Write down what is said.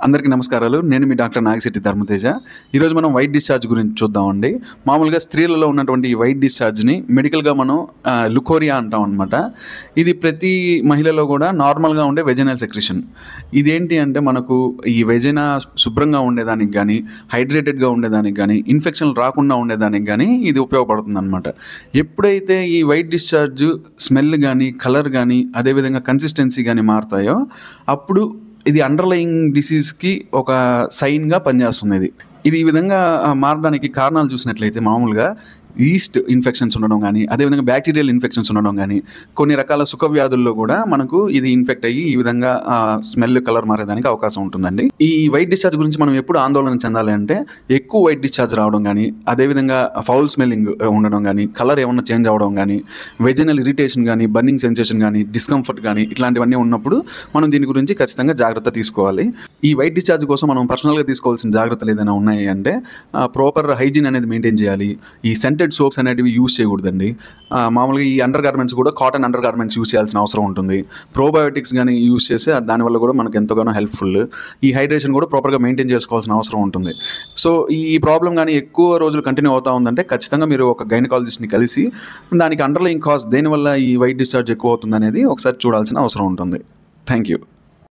అందరికీ నమస్కారాలు. నేను మీ డాక్టర్ నాగిశెట్టి ధర్మతేజ. ఈరోజు మనం వైట్ డిశ్చార్జ్ గురించి చూద్దామండి. మామూలుగా స్త్రీలలో ఉన్నటువంటి ఈ వైట్ డిశ్చార్జ్‌ని మెడికల్‌గా మనం లుకోరియా అంటాం అనమాట. ఇది ప్రతి మహిళలో కూడా నార్మల్‌గా ఉండే వెజైనల్ సెక్రీషన్. ఇదేంటి అంటే మనకు ఈ వెజైనా శుభ్రంగా ఉండేదానికి గానీ, హైడ్రేటెడ్‌గా ఉండేదానికి గానీ, ఇన్ఫెక్షన్‌లు రాకుండా ఉండేదానికి గానీ ఇది ఉపయోగపడుతుందనమాట. ఎప్పుడైతే ఈ వైట్ డిశ్చార్జ్ స్మెల్ గానీ, కలర్ గానీ, అదేవిధంగా కన్సిస్టెన్సీ గానీ మారతాయో అప్పుడు ఇది అండర్‌లయింగ్ డిసీజ్‌కి ఒక సైన్‌గా పనిచేస్తుంది ఇది. ఇది ఈ విధంగా మారడానికి కారణాలు చూసినట్లయితే మామూలుగా ఈస్ట్ ఇన్ఫెక్షన్స్ ఉండడం గానీ, అదేవిధంగా బ్యాక్టీరియల్ ఇన్ఫెక్షన్స్ ఉండడం గానీ, కొన్ని రకాల సుఖవ్యాధుల్లో కూడా మనకు ఇది ఇన్ఫెక్ట్ అయ్యి ఈ విధంగా స్మెల్, కలర్ మారేదానికి అవకాశం ఉంటుందండి. ఈ వైట్ డిశ్చార్జ్ గురించి మనం ఎప్పుడు ఆందోళన చెందాలి అంటే ఎక్కువ వైట్ డిశ్చార్జ్ రావడం గానీ, అదేవిధంగా ఫౌల్ స్మెల్లింగ్ ఉండడం గానీ, కలర్ ఏమన్నా చేంజ్ అవ్వడం గానీ, వెజైనల్ ఇరిటేషన్ గానీ, బర్నింగ్ సెన్సేషన్ గానీ, డిస్కంఫర్ట్ గానీ ఇట్లాంటివన్నీ ఉన్నప్పుడు మనం దీని గురించి ఖచ్చితంగా జాగ్రత్త తీసుకోవాలి. ఈ వైట్ డిశ్చార్జ్ కోసం మనం పర్సనల్‌గా తీసుకోవాల్సిన జాగ్రత్తలు ఏదైనా ఉన్నాయి అంటే ప్రాపర్ హైజీన్ అనేది మెయింటైన్ చేయాలి. ఈ సెంటెడ్ సోప్స్ అనేటివి యూజ్ చేయకూడదండి. మామూలుగా ఈ అండర్ గార్మెంట్స్ కూడా కాటన్ అండర్ గార్మెంట్స్ యూజ్ చేయాల్సిన అవసరం ఉంటుంది. ప్రోబయోటిక్స్ కానీ యూజ్ చేస్తే దానివల్ల కూడా మనకు ఎంతగానో హెల్ప్ఫుల్. ఈ హైడ్రేషన్ కూడా ప్రాపర్గా మెయింటైన్ చేసుకోవాల్సిన అవసరం ఉంటుంది. సో ఈ ప్రాబ్లం కానీ ఎక్కువ రోజులు కంటిన్యూ అవుతా ఉందంటే ఖచ్చితంగా మీరు ఒక గైనకాలజిస్ట్ని కలిసి దానికి అండర్లయింగ్ కాజ్ దేనివల్ల ఈ వైట్ డిశ్చార్జ్ ఎక్కువ అవుతుంది అనేది ఒకసారి చూడాల్సిన అవసరం ఉంటుంది. Thank you.